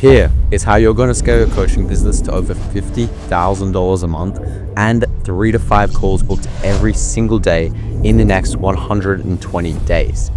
Here is how you're going to scale your coaching business to over $50,000 a month and 3 to 5 calls booked every single day in the next 120 days.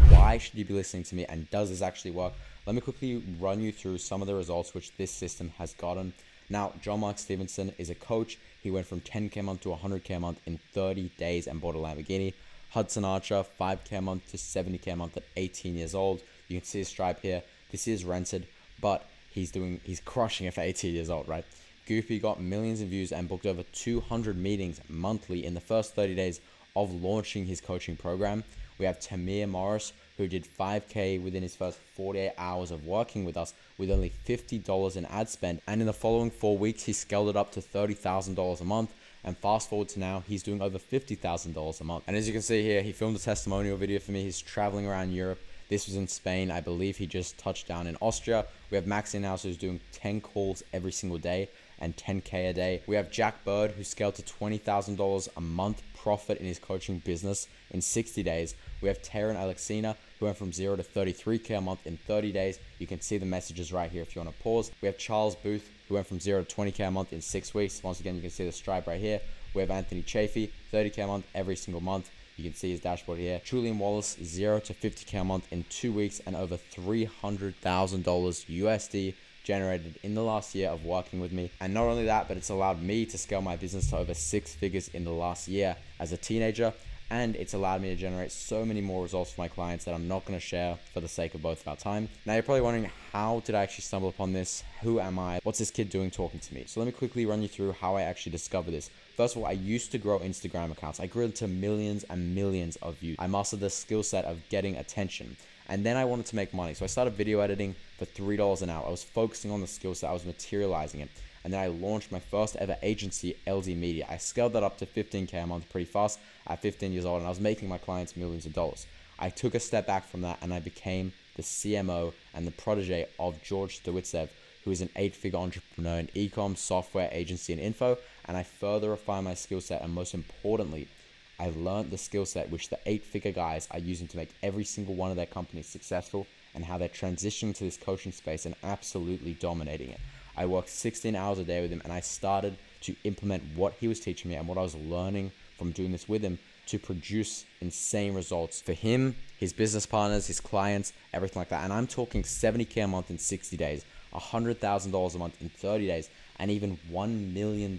Why should you be listening to me, and does this actually work? Let me quickly run you through some of the results which this system has gotten. Now, John Mark Stevenson is a coach. He went from 10K a month to 100K a month in 30 days and bought a Lamborghini. Hudson Archer, 5K a month to 70K a month at 18 years old. You can see his Stripe here. This is rented, but he's crushing it for 18 years old, right? Goofy got millions of views and booked over 200 meetings monthly in the first 30 days of launching his coaching program. We have Tamir Morris, who did 5K within his first 48 hours of working with us with only $50 in ad spend. And in the following 4 weeks, he scaled it up to $30,000 a month. And fast forward to now, he's doing over $50,000 a month. And as you can see here, he filmed a testimonial video for me. He's traveling around Europe. This was in Spain. I believe he just touched down in Austria. We have Max in-house, who's doing 10 calls every single day and 10K a day. We have Jack Bird, who scaled to $20,000 a month profit in his coaching business in 60 days. We have Taryn Alexina, who went from 0 to 33K a month in 30 days. You can see the messages right here if you want to pause. We have Charles Booth, who went from 0 to 20K a month in 6 weeks. Once again, you can see the Stripe right here. We have Anthony Chafee, 30K a month every single month. You can see his dashboard here. Julian Wallace, 0 to 50K a month in 2 weeks and over $300,000 USD generated in the last year of working with me. And not only that, but it's allowed me to scale my business to over 6 figures in the last year as a teenager. And it's allowed me to generate so many more results for my clients that I'm not going to share for the sake of both of our time. Now, you're probably wondering, how did I actually stumble upon this? Who am I? What's this kid doing talking to me? So let me quickly run you through how I actually discovered this. First of all, I used to grow Instagram accounts. I grew them to millions and millions of views. I mastered the skill set of getting attention. And then I wanted to make money. So I started video editing for $3 an hour. I was focusing on the skill set. I was materializing it. And then I launched my first ever agency, LD Media. I scaled that up to 15K a month pretty fast at 15 years old, and I was making my clients millions of dollars. I took a step back from that and I became the CMO and the protege of George Stawitsev, who is an 8-figure entrepreneur in e-com, software, agency, and info. And I further refined my skill set, and most importantly, I learned the skill set which the 8-figure guys are using to make every single one of their companies successful, and how they're transitioning to this coaching space and absolutely dominating it. I worked 16 hours a day with him, and I started to implement what he was teaching me and what I was learning from doing this with him to produce insane results for him, his business partners, his clients, everything like that. And I'm talking 70K a month in 60 days, $100,000 a month in 30 days, and even $1 million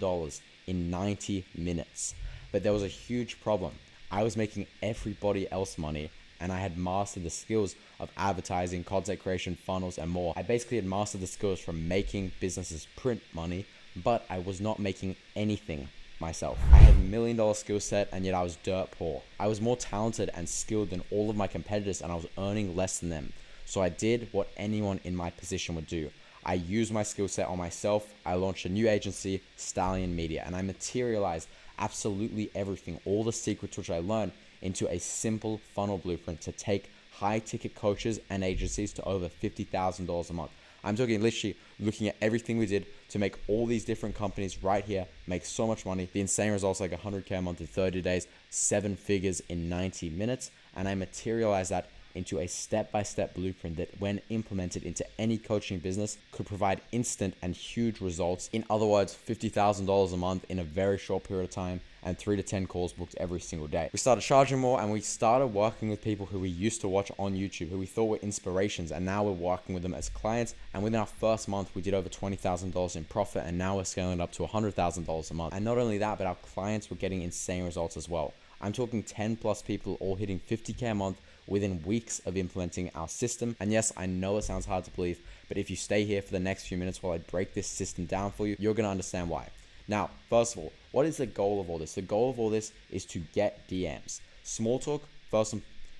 in 90 minutes. But there was a huge problem. I was making everybody else money, and I had mastered the skills of advertising, content creation, funnels, and more. I basically had mastered the skills from making businesses print money, but I was not making anything myself. I had $1 million skill set, and yet I was dirt poor. I was more talented and skilled than all of my competitors, and I was earning less than them. So I did what anyone in my position would do. I used my skill set on myself. I launched a new agency, Stallion Media, and I materialized absolutely everything, all the secrets which I learned, into a simple funnel blueprint to take high ticket coaches and agencies to over $50,000 a month. I'm talking literally looking at everything we did to make all these different companies right here make so much money. The insane results, like 100K a month in 30 days, 7 figures in 90 minutes. And I materialized that into a step-by-step blueprint that, when implemented into any coaching business, could provide instant and huge results. In other words, $50,000 a month in a very short period of time, and 3 to 10 calls booked every single day. We started charging more, and we started working with people who we used to watch on YouTube, who we thought were inspirations, and now we're working with them as clients. And within our first month, we did over $20,000 in profit, and now we're scaling up to $100,000 a month. And not only that, but our clients were getting insane results as well. I'm talking 10 plus people all hitting 50K a month within weeks of implementing our system. And yes, I know it sounds hard to believe, but if you stay here for the next few minutes while I break this system down for you, you're going to understand why. Now, first of all, what is the goal of all this? The goal of all this is to get DMs. Small talk,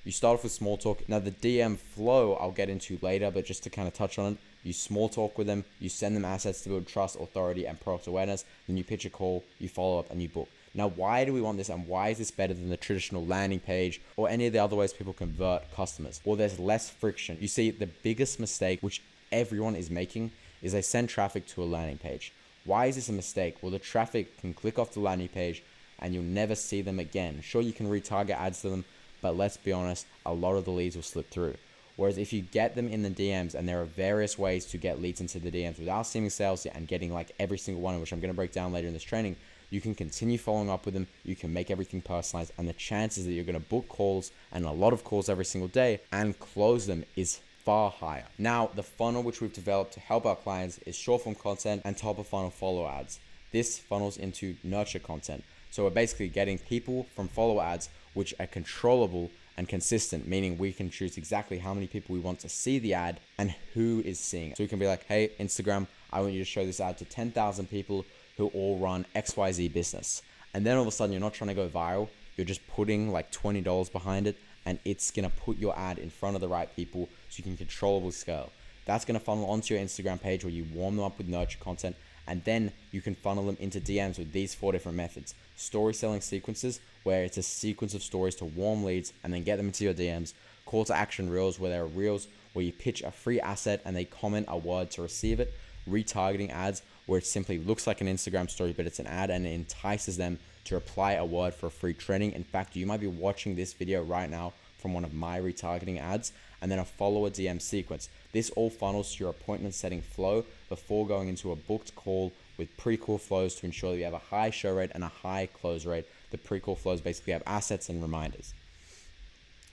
you start off with small talk. Now, the DM flow I'll get into later, but just to kind of touch on it, you small talk with them, you send them assets to build trust, authority, and product awareness. Then you pitch a call, you follow up, and you book. Now, why do we want this, and why is this better than the traditional landing page or any of the other ways people convert customers? Well, there's less friction. You see, the biggest mistake which everyone is making is they send traffic to a landing page. Why is this a mistake? Well, the traffic can click off the landing page and you'll never see them again. Sure, you can retarget ads to them, but let's be honest, a lot of the leads will slip through. Whereas if you get them in the DMs, and there are various ways to get leads into the DMs without seeming salesy and getting like every single one, which I'm going to break down later in this training, you can continue following up with them. You can make everything personalized, and the chances that you're going to book calls and a lot of calls every single day and close them is far higher. Now, the funnel which we've developed to help our clients is short form content and top of funnel follow ads. This funnels into nurture content. So we're basically getting people from follow ads which are controllable and consistent, meaning we can choose exactly how many people we want to see the ad and who is seeing it. So we can be like, hey, Instagram, I want you to show this ad to 10,000 people who all run XYZ business. And then all of a sudden, you're not trying to go viral. You're just putting like $20 behind it, and it's going to put your ad in front of the right people so you can controllably scale. That's going to funnel onto your Instagram page where you warm them up with nurture content, and then you can funnel them into DMs with these 4 different methods. Story selling sequences, where it's a sequence of stories to warm leads and then get them into your DMs. Call to action reels, where there are reels where you pitch a free asset and they comment a word to receive it. Retargeting ads, where it simply looks like an Instagram story, but it's an ad and it entices them to reply a word for a free training. In fact, you might be watching this video right now from one of my retargeting ads. And then a follower DM sequence. This all funnels to your appointment setting flow before going into a booked call with pre-call flows to ensure that you have a high show rate and a high close rate. The pre-call flows basically have assets and reminders.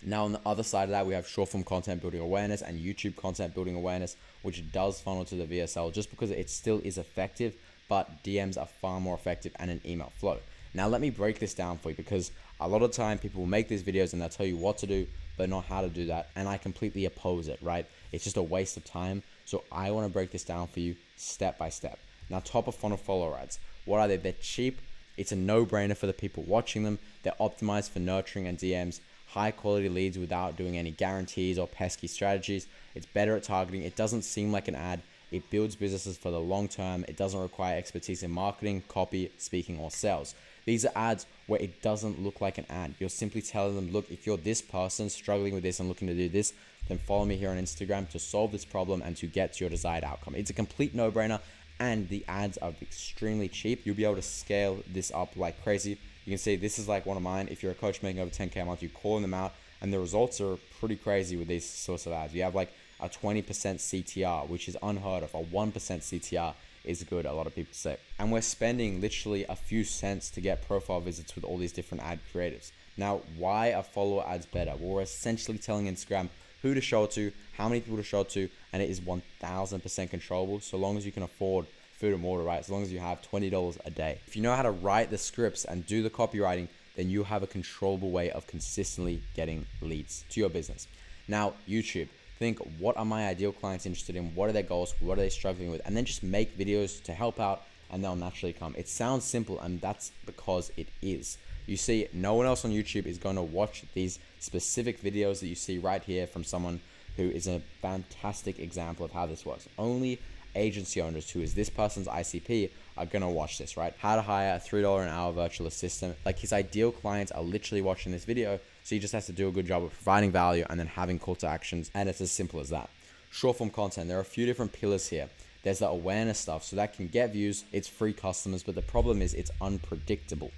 Now on the other side of that, we have short form content building awareness and YouTube content building awareness, which does funnel to the VSL just because it still is effective, but DMs are far more effective and an email flow. Now let me break this down for you, because a lot of time people will make these videos and they'll tell you what to do, but not how to do that. And I completely oppose it, right? It's just a waste of time. So I want to break this down for you step by step. Now, top of funnel follower ads. What are they? They're cheap. It's a no-brainer for the people watching them. They're optimized for nurturing and DMs. High quality leads without doing any guarantees or pesky strategies. It's better at targeting. It doesn't seem like an ad. It builds businesses for the long term. It doesn't require expertise in marketing, copy, speaking, or sales. These are ads where it doesn't look like an ad. You're simply telling them, look, if you're this person struggling with this and looking to do this, then follow me here on Instagram to solve this problem and to get to your desired outcome. It's a complete no-brainer, and the ads are extremely cheap. You'll be able to scale this up like crazy. You can see this is like one of mine. If you're a coach making over 10K a month, you're calling them out, and the results are pretty crazy with these sorts of ads. You have like a 20% CTR, which is unheard of. A 1% CTR is good, a lot of people say. And we're spending literally a few cents to get profile visits with all these different ad creatives. Now, why are follower ads better? Well, we're essentially telling Instagram who to show it to, how many people to show it to, and it is 1000% controllable so long as you can afford food and water, right? As long as you have $20 a day. If you know how to write the scripts and do the copywriting, then you have a controllable way of consistently getting leads to your business. Now, YouTube. Think, what are my ideal clients interested in? What are their goals? What are they struggling with? And then just make videos to help out, and they'll naturally come. It sounds simple, and that's because it is. You see, no one else on YouTube is going to watch these specific videos that you see right here from someone who is a fantastic example of how this works. Only agency owners, who is this person's ICP, are going to watch this, right? How to hire a $3 an hour virtual assistant. Like, his ideal clients are literally watching this video, so he just has to do a good job of providing value and then having call to actions, and it's as simple as that. Short form content, there are a few different pillars here. There's the awareness stuff, so that can get views, it's free customers, but the problem is it's unpredictable,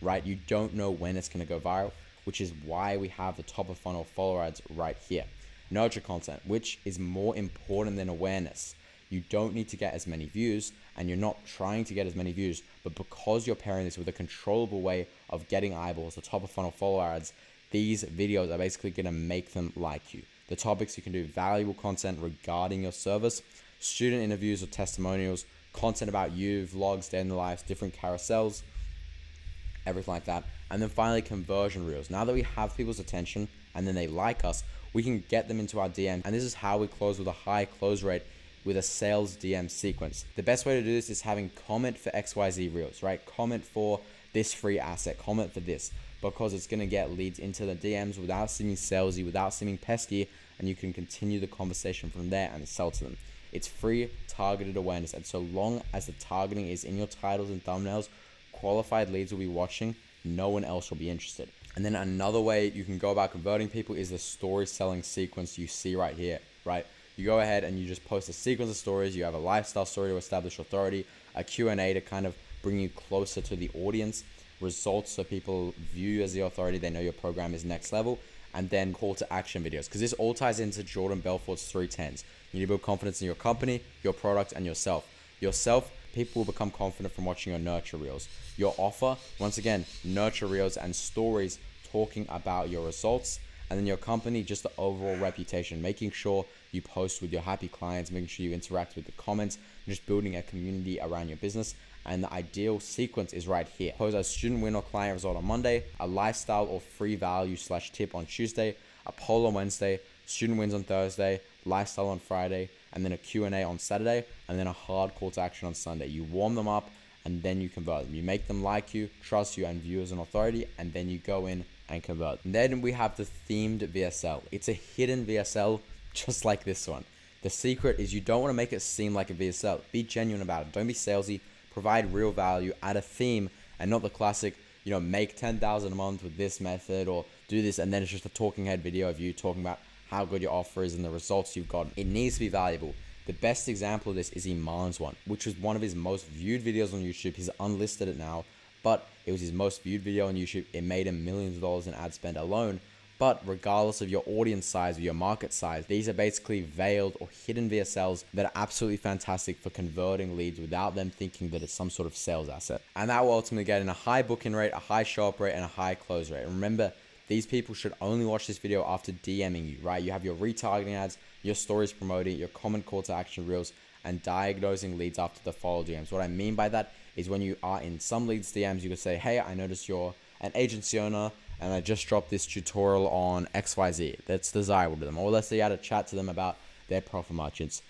right? You don't know when it's going to go viral, which is why we have the top of funnel follower ads right here. Nurture content, which is more important than awareness. You don't need to get as many views, and you're not trying to get as many views, but because you're pairing this with a controllable way of getting eyeballs, the top of funnel follower ads, these videos are basically going to make them like you. The topics, you can do valuable content regarding your service, student interviews or testimonials, content about you, vlogs, day in the life, different carousels, everything like that. And then finally, conversion reels. Now that we have people's attention and then they like us, we can get them into our DM. And this is how we close with a high close rate with a sales DM sequence. The best way to do this is having comment for XYZ reels, right? Comment for this free asset, comment for this, because it's going to get leads into the DMs without seeming salesy, without seeming pesky, and you can continue the conversation from there and sell to them. It's free targeted awareness, and so long as the targeting is in your titles and thumbnails, qualified leads will be watching, no one else will be interested. And then another way you can go about converting people is the story selling sequence you see right here, right? You go ahead and you just post a sequence of stories. You have a lifestyle story to establish authority, a Q&A to kind of bring you closer to the audience, results so people view you as the authority, they know your program is next level, and then call to action videos, because this all ties into Jordan Belfort's 3 10s. You need to build confidence in your company, your product, and yourself. People will become confident from watching your nurture reels. Your offer, once again, nurture reels and stories talking about your results. And then your company, just the overall reputation, making sure you post with your happy clients, making sure you interact with the comments, just building a community around your business. And the ideal sequence is right here. Post a student win or client result on Monday, a lifestyle or free value / tip on Tuesday, a poll on Wednesday, student wins on Thursday, lifestyle on Friday, and then a Q&A on Saturday, and then a hard call to action on Sunday. You warm them up, and then you convert them. You make them like you, trust you, and view as an authority, and then you go in and convert. And then we have the themed VSL. It's a hidden VSL, just like this one. The secret is you don't want to make it seem like a VSL. Be genuine about it. Don't be salesy. Provide real value. Add a theme, and not the classic, make 10,000 a month with this method, or do this, and then it's just a talking head video of you talking about how good your offer is and the results you've gotten. It needs to be valuable. The best example of this is Iman's one, which was one of his most viewed videos on YouTube. He's unlisted it now, but it was his most viewed video on YouTube. It made him millions of dollars in ad spend alone. But regardless of your audience size or your market size, these are basically veiled or hidden VSLs that are absolutely fantastic for converting leads without them thinking that it's some sort of sales asset. And that will ultimately get in a high booking rate, a high show up rate, and a high close rate. Remember, these people should only watch this video after DMing you, right? You have your retargeting ads, your stories promoting, your common call to action reels, and diagnosing leads after the follow DMs. What I mean by that is when you are in some leads DMs, you could say, hey, I noticed you're an agency owner and I just dropped this tutorial on XYZ that's desirable to them. Or let's say you had a chat to them about their profit margins.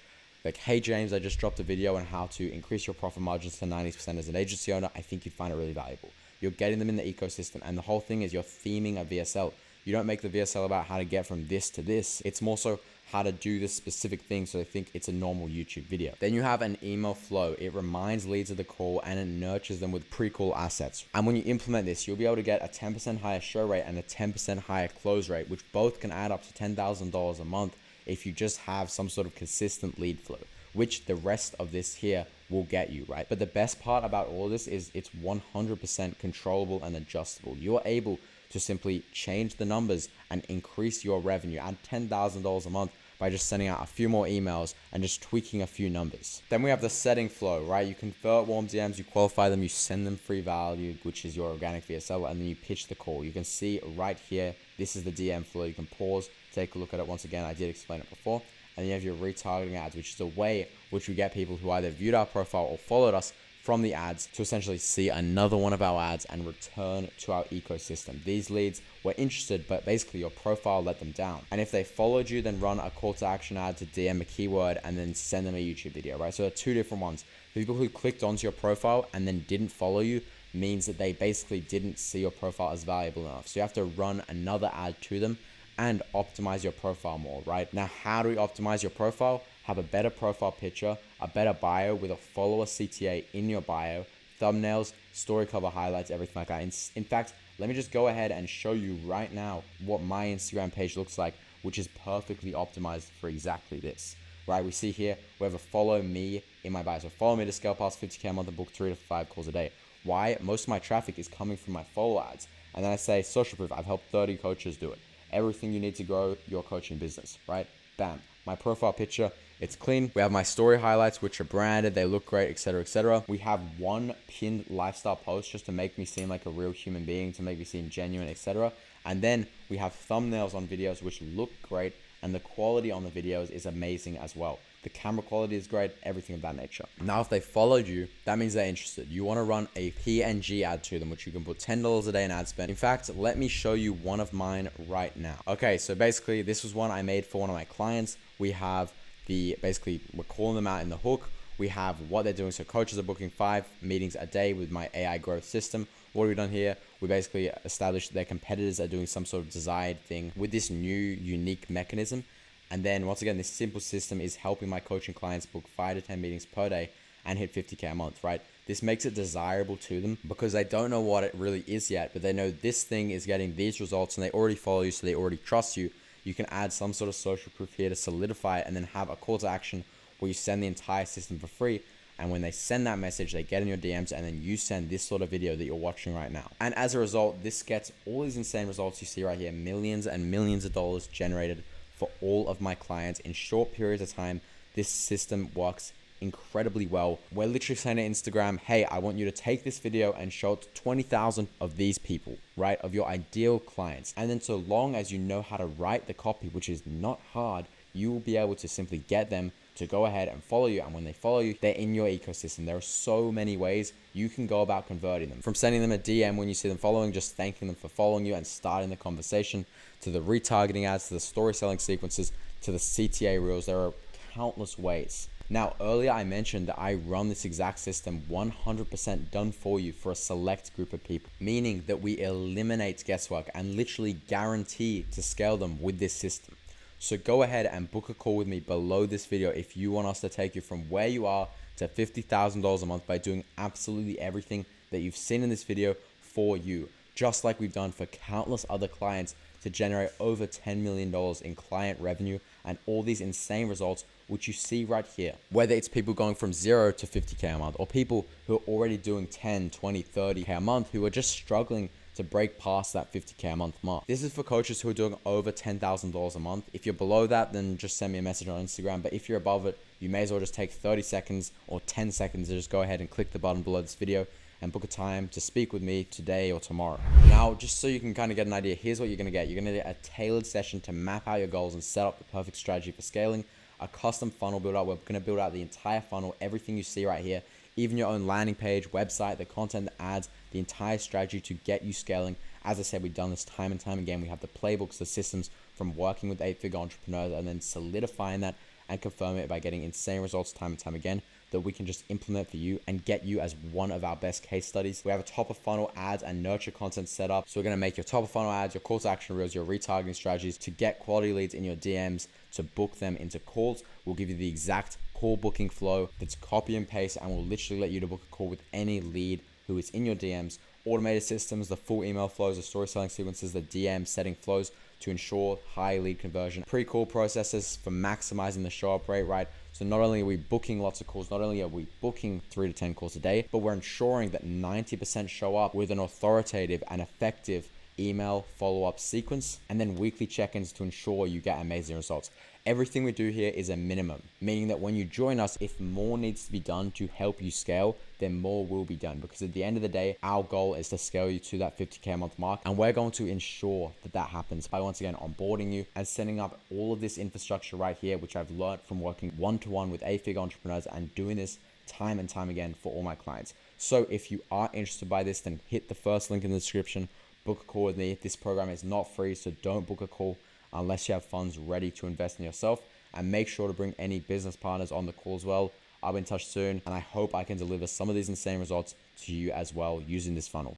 Like, hey James, I just dropped a video on how to increase your profit margins to 90% as an agency owner. I think you'd find it really valuable. You're getting them in the ecosystem, and the whole thing is you're theming a VSL. You don't make the VSL about how to get from this to this. It's more so how to do this specific thing so they think it's a normal YouTube video. Then you have an email flow. It reminds leads of the call and it nurtures them with pre-call assets. And when you implement this, you'll be able to get a 10% higher show rate and a 10% higher close rate, which both can add up to $10,000 a month if you just have some sort of consistent lead flow, which the rest of this here will get you, right? But the best part about all of this is it's 100% controllable and adjustable. You're able to simply change the numbers and increase your revenue, add $10,000 a month by just sending out a few more emails and just tweaking a few numbers. Then we have the setting flow, right? You convert warm DMs, you qualify them, you send them free value, which is your organic VSL, and then you pitch the call. You can see right here, this is the DM flow. You can pause, take a look at it. Once again, I did explain it before. And then you have your retargeting ads, which is a way which we get people who either viewed our profile or followed us from the ads to essentially see another one of our ads and return to our ecosystem. These leads were interested, but basically your profile let them down. And if they followed you, then run a call to action ad to DM a keyword and then send them a YouTube video, right? So there are two different ones. The people who clicked onto your profile and then didn't follow you means that they basically didn't see your profile as valuable enough. So you have to run another ad to them and optimize your profile more, right? Now, how do we optimize your profile? Have a better profile picture, a better bio with a follower CTA in your bio, thumbnails, story cover highlights, everything like that. In fact, let me just go ahead and show you right now what my Instagram page looks like, which is perfectly optimized for exactly this, right? We see here, we have a follow me in my bio. So follow me to scale past 50K a month and book 3 to 5 calls a day. Why? Most of my traffic is coming from my follow ads. And then I say social proof, I've helped 30 coaches do it. Everything you need to grow your coaching business, right? Bam. My profile picture, it's clean. We have my story highlights, which are branded. They look great, etc., etc. We have one pinned lifestyle post just to make me seem like a real human being, to make me seem genuine, etc. And then we have thumbnails on videos, which look great. And the quality on the videos is amazing as well. The camera quality is great, everything of that nature. Now, if they followed you, that means they're interested. You want to run a PNG ad to them, which you can put $10 a day in ad spend. In fact, let me show you one of mine right now. Okay, so basically this was one I made for one of my clients. We have we're calling them out in the hook. We have what they're doing. So coaches are booking 5 meetings a day with my AI growth system. What have we done here? We basically established their competitors are doing some sort of desired thing with this new unique mechanism. And then once again, this simple system is helping my coaching clients book 5 to 10 meetings per day and hit 50K a month, right? This makes it desirable to them because they don't know what it really is yet, but they know this thing is getting these results and they already follow you, so they already trust you. You can add some sort of social proof here to solidify it and then have a call to action where you send the entire system for free. And when they send that message, they get in your DMs, and then you send this sort of video that you're watching right now. And as a result, this gets all these insane results you see right here, millions and millions of dollars generated for all of my clients in short periods of time. This system works incredibly well. We're literally saying to Instagram, hey, I want you to take this video and show it to 20,000 of these people, right? Of your ideal clients. And then so long as you know how to write the copy, which is not hard, you will be able to simply get them to go ahead and follow you. And when they follow you, they're in your ecosystem. There are so many ways you can go about converting them. From sending them a DM when you see them following, just thanking them for following you and starting the conversation, to the retargeting ads, to the story selling sequences, to the CTA reels. There are countless ways. Now, earlier I mentioned that I run this exact system 100% done for you for a select group of people, meaning that we eliminate guesswork and literally guarantee to scale them with this system. So go ahead and book a call with me below this video if you want us to take you from where you are to $50,000 a month by doing absolutely everything that you've seen in this video for you, just like we've done for countless other clients to generate over $10 million in client revenue and all these insane results, which you see right here. Whether it's people going from 0 to 50K a month, or people who are already doing 10, 20, 30K a month who are just struggling to break past that 50K a month mark. This is for coaches who are doing over $10,000 a month. If you're below that, then just send me a message on Instagram. But if you're above it, you may as well just take 30 seconds or 10 seconds to just go ahead and click the button below this video and book a time to speak with me today or tomorrow. Now, just so you can kind of get an idea, here's what you're gonna get. You're gonna get a tailored session to map out your goals and set up the perfect strategy for scaling, a custom funnel build out. We're gonna build out the entire funnel, everything you see right here, even your own landing page, website, the content, the ads, the entire strategy to get you scaling. As I said, we've done this time and time again. We have the playbooks, the systems from working with 8-figure entrepreneurs and then solidifying that and confirming it by getting insane results time and time again that we can just implement for you and get you as one of our best case studies. We have a top of funnel ads and nurture content set up. So we're gonna make your top of funnel ads, your call to action reels, your retargeting strategies to get quality leads in your DMs, to book them into calls. We'll give you the exact call booking flow that's copy and paste, and we'll literally let you to book a call with any lead who is in your DMs. Automated systems, the full email flows, the story selling sequences, the DM setting flows to ensure high lead conversion. Pre-call processes for maximizing the show up rate, right? So not only are we booking lots of calls, not only are we booking 3 to 10 calls a day, but we're ensuring that 90% show up with an authoritative and effective email follow-up sequence, and then weekly check-ins to ensure you get amazing results. Everything we do here is a minimum, meaning that when you join us, if more needs to be done to help you scale, then more will be done, because at the end of the day, our goal is to scale you to that 50K a month mark, and we're going to ensure that that happens by once again onboarding you and setting up all of this infrastructure right here, which I've learned from working one-to-one with 8-figure entrepreneurs and doing this time and time again for all my clients. So if you are interested by this, then hit the first link in the description, book a call with me. This program is not free, so don't book a call unless you have funds ready to invest in yourself, and make sure to bring any business partners on the call as well. I'll be in touch soon, and I hope I can deliver some of these insane results to you as well using this funnel.